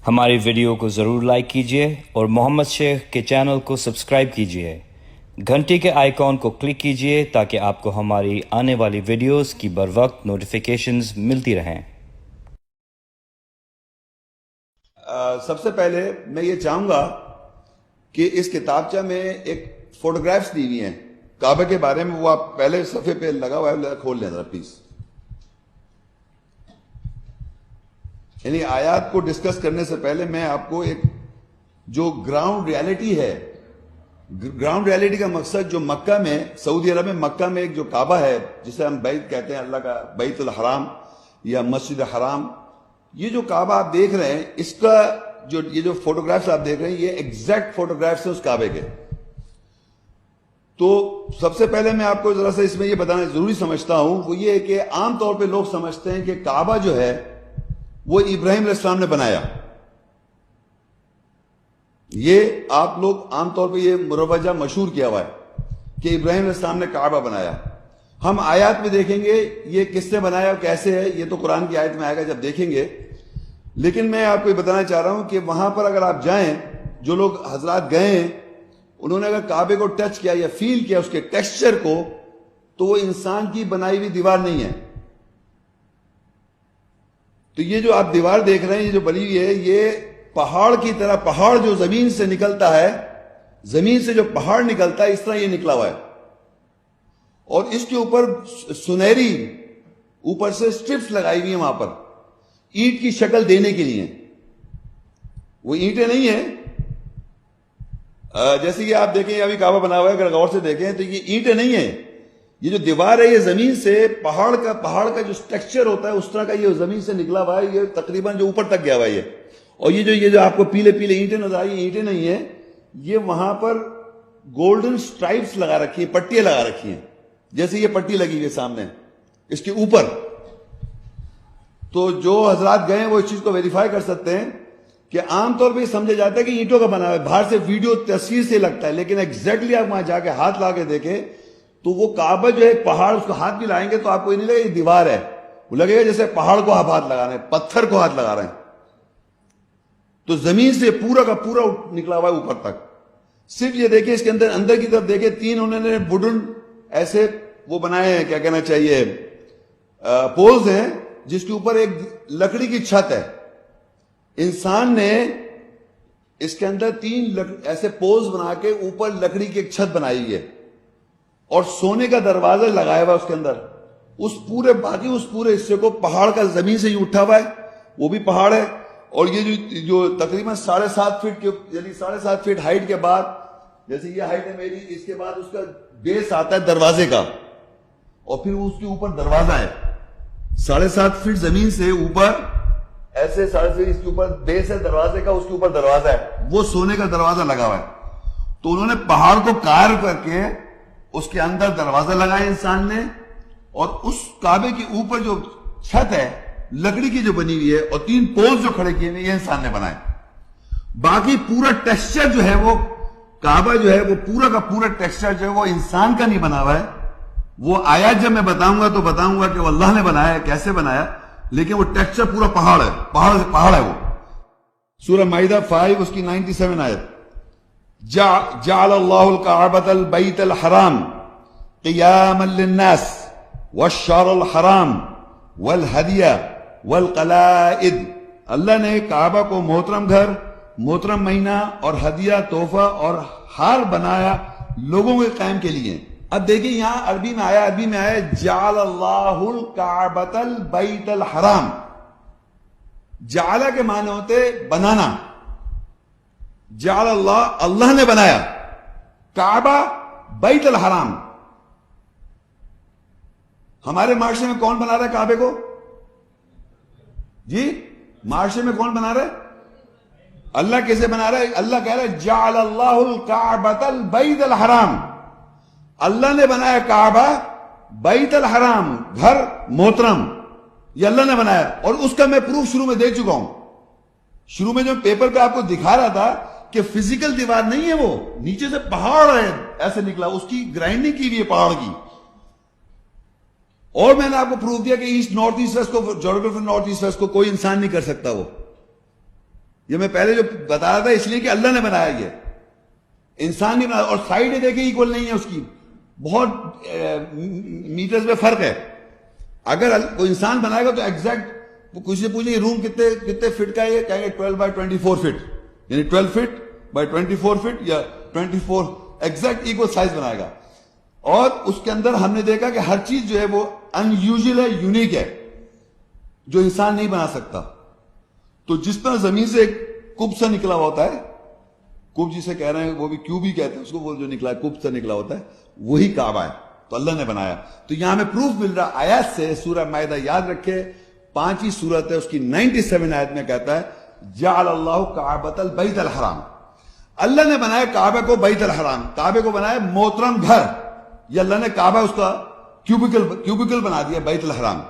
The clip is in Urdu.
ہماری ویڈیو کو ضرور لائک کیجیے اور محمد شیخ کے چینل کو سبسکرائب کیجیے. گھنٹی کے آئیکن کو کلک کیجیے تاکہ آپ کو ہماری آنے والی ویڈیوز کی بروقت نوٹیفیکیشنز ملتی رہیں. سب سے پہلے میں یہ چاہوں گا کہ اس کتابچہ میں ایک فوٹوگرافز دی ہوئی ہیں کعبہ کے بارے میں، وہ آپ پہلے صفحے پہ لگا ہوا ہے، کھول لیں ذرا پلیز. یعنی آیات کو ڈسکس کرنے سے پہلے میں آپ کو ایک جو گراؤنڈ ریالٹی ہے، گراؤنڈ ریالٹی کا مقصد جو مکہ میں، سعودی عرب میں مکہ میں ایک جو کعبہ ہے جسے ہم بیت کہتے ہیں، اللہ کا بیت الحرام یا مسجد حرام، یہ جو کعبہ آپ دیکھ رہے ہیں، اس کا یہ جو فوٹوگرافز آپ دیکھ رہے ہیں، یہ ایگزیکٹ فوٹوگرافز ہیں اس کعبے کے. تو سب سے پہلے میں آپ کو ذرا سا اس میں یہ بتانا ضروری سمجھتا ہوں، وہ یہ ہے کہ عام طور پہ لوگ سمجھتے ہیں کہ کعبہ جو ہے وہ ابراہیم علیہ السلام نے بنایا. یہ آپ لوگ عام طور پہ یہ مروجہ مشہور کیا ہوا ہے کہ ابراہیم علیہ السلام نے کعبہ بنایا. ہم آیات میں دیکھیں گے یہ کس نے بنایا اور کیسے ہے، یہ تو قرآن کی آیت میں آئے گا جب دیکھیں گے. لیکن میں آپ کو یہ بتانا چاہ رہا ہوں کہ وہاں پر اگر آپ جائیں، جو لوگ حضرات گئے ہیں انہوں نے اگر کعبے کو ٹچ کیا یا فیل کیا اس کے ٹیکسچر کو، تو وہ انسان کی بنائی ہوئی دیوار نہیں ہے. تو یہ جو آپ دیوار دیکھ رہے ہیں، یہ جو بنی ہوئی ہے، یہ پہاڑ کی طرح، پہاڑ جو زمین سے نکلتا ہے، زمین سے جو پہاڑ نکلتا ہے اس طرح یہ نکلا ہوا ہے. اور اس کے اوپر سنہری اوپر سے سٹرپس لگائی ہوئی ہیں وہاں پر، اینٹ کی شکل دینے کے لیے. وہ اینٹیں نہیں ہیں جیسے کہ آپ دیکھیں ابھی کعبہ بنا ہوا ہے، اگر غور سے دیکھیں تو یہ اینٹیں نہیں ہیں. یہ جو دیوار ہے یہ زمین سے پہاڑ کا جو ٹیکسچر ہوتا ہے اس طرح کا یہ زمین سے نکلا ہوا ہے. یہ تقریباً جو اوپر تک گیا ہوا ہے یہ. اور یہ جو آپ کو پیلے پیلے اینٹیں نظر آئی، یہ اینٹیں نہیں ہیں، یہ وہاں پر گولڈن سٹرائپس لگا رکھی ہیں، پٹیاں لگا رکھی ہیں، جیسے یہ پٹی لگی ہوئی ہے سامنے اس کے اوپر. تو جو حضرات گئے ہیں وہ اس چیز کو ویریفائی کر سکتے ہیں کہ عام طور پہ یہ سمجھا جاتا ہے کہ اینٹوں کا بنا ہوا ہے، باہر سے ویڈیو تصویر سے لگتا ہے، لیکن ایگزیکٹلی آپ وہاں جا کے ہاتھ لا کے دیکھیں تو وہ کعبہ جو ہے ایک پہاڑ، اس کو ہاتھ بھی لائیں گے تو آپ کو یہ نہیں لگے یہ دیوار ہے، وہ لگے گا جیسے پہاڑ کو آپ ہاتھ لگا رہے ہیں، پتھر کو ہاتھ لگا رہے ہیں. تو زمین سے پورا کا پورا نکلا ہوا ہے اوپر تک. صرف یہ دیکھیں اس کے اندر کی طرف دیکھیں، 3 انہوں نے ووڈن ایسے وہ بنائے ہیں، کیا کہنا چاہیے، پولز ہیں جس کے اوپر ایک لکڑی کی چھت ہے. انسان نے اس کے اندر 3 ایسے پولز بنا کے اوپر لکڑی کی ایک چھت بنائی ہے اور سونے کا دروازہ لگایا ہوا اس کے اندر. اس پورے حصے کو پہاڑ کا زمین سے ہی اٹھا ہوا ہے، وہ بھی پہاڑ ہے. اور یہ جو تقریباً 7.5 فٹ کے، یعنی 7.5 فٹ ہائٹ کے بعد، جیسے یہ ہائٹ ہے میری، اس کے بعد اس کا بیس آتا ہے دروازے کا، اور پھر اس کے اوپر دروازہ ہے. 7.5 فٹ زمین سے اوپر ایسے 7.5 فٹ، اس کے اوپر بیس ہے دروازے کا، اس کے اوپر دروازہ ہے، وہ سونے کا دروازہ لگا ہوا ہے. تو انہوں نے پہاڑ کو کار کر کے اس کے اندر دروازہ لگایا انسان نے، اور اس کعبے کے اوپر جو چھت ہے لکڑی کی جو بنی ہوئی ہے اور 3 پولز جو کھڑے کیے ہوئے یہ انسان نے بنائے. باقی پورا ٹیکسچر جو ہے وہ کعبہ جو ہے وہ پورا کا پورا ٹیکسچر جو ہے وہ انسان کا نہیں بنا ہوا ہے. وہ آیات جب میں بتاؤں گا تو بتاؤں گا کہ وہ اللہ نے بنایا ہے، کیسے بنایا، لیکن وہ ٹیکسچر پورا پہاڑ ہے، پہاڑ ہے. وہ سورہ مائدہ 5 اس کی 97 آیت، جعل اللہ الکعبۃ البیت الحرام قیاما للناس والشہر الحرام والہدی والقلائد. اللہ نے کعبہ کو محترم گھر، محترم مہینہ اور ہدیہ، تحفہ اور ہار بنایا لوگوں کے قائم کے لیے. اب دیکھیں یہاں عربی میں آیا جعل اللہ الکعبۃ البیت الحرام. جعل کے معنی ہوتے بنانا، جعل اللہ نے بنایا کعبہ بیت الحرام. ہمارے معاشرے میں کون بنا رہا ہے کعبے کو؟ جی معاشرے میں کون بنا رہا ہے؟ اللہ کیسے بنا رہا ہے؟ اللہ کہہ رہا ہے جعل اللہ الکعبۃ البیت الحرام. اللہ نے بنایا کعبہ بیت الحرام، گھر محترم، یہ اللہ نے بنایا. اور اس کا میں پروف شروع میں دے چکا ہوں. شروع میں جو پیپر پہ آپ کو دکھا رہا تھا کہ فزیکل دیوار نہیں ہے، وہ نیچے سے پہاڑ ہے ایسے نکلا، اس کی گرائنڈنگ کی ہوئی ہے پہاڑ کی. اور میں نے آپ کو پروف دیا کہ ایسٹ نارتھ ایسٹ ویسٹ کو، جیوگرافی نارتھ ایسٹ ویسٹ کو کوئی انسان نہیں کر سکتا. وہ یہ میں پہلے جو بتا رہا تھا اس لیے کہ اللہ نے بنایا یہ, انسان نہیں بنایا. اور سائڈ دیکھیں ایکول نہیں ہے اس کی, بہت میٹرز میں فرق ہے. اگر کوئی انسان بنائے گا تو ایگزیکٹ کسی سے پوچھیں یہ روم کتنے فٹ کا ہے, یہ کہیں گے 12x24 فٹ, یعنی 12 فٹ بائی 24 فٹ یا 24 ایگزیکٹ ایکول سائز بنائے گا. اور اس کے اندر ہم نے دیکھا کہ ہر چیز جو ہے وہ ان یوزل ہے, یونیک ہے, جو انسان نہیں بنا سکتا. تو جس طرح زمین سے ایک کب سا نکلا ہوتا ہے, کب جسے کہہ رہے ہیں وہ بھی کیوب ہی کہتے ہیں اس کو, وہ جو نکلا ہے کب سا نکلا ہوتا ہے, وہی کعبہ ہے, تو اللہ نے بنایا. تو یہاں ہمیں پروف مل رہا آیات سے. سورہ مائدہ یاد رکھے 5 سورت ہے, اس کی 97 آیت میں کہتا ہے جعل اللہ کعبۃ البیت الحرام, اللہ نے بنایا کعبہ کو بیت الحرام, کعبے کو بنایا محترم گھر. یہ اللہ نے کعبہ اس کا کیوبیکل بنا دیا بیت الحرام.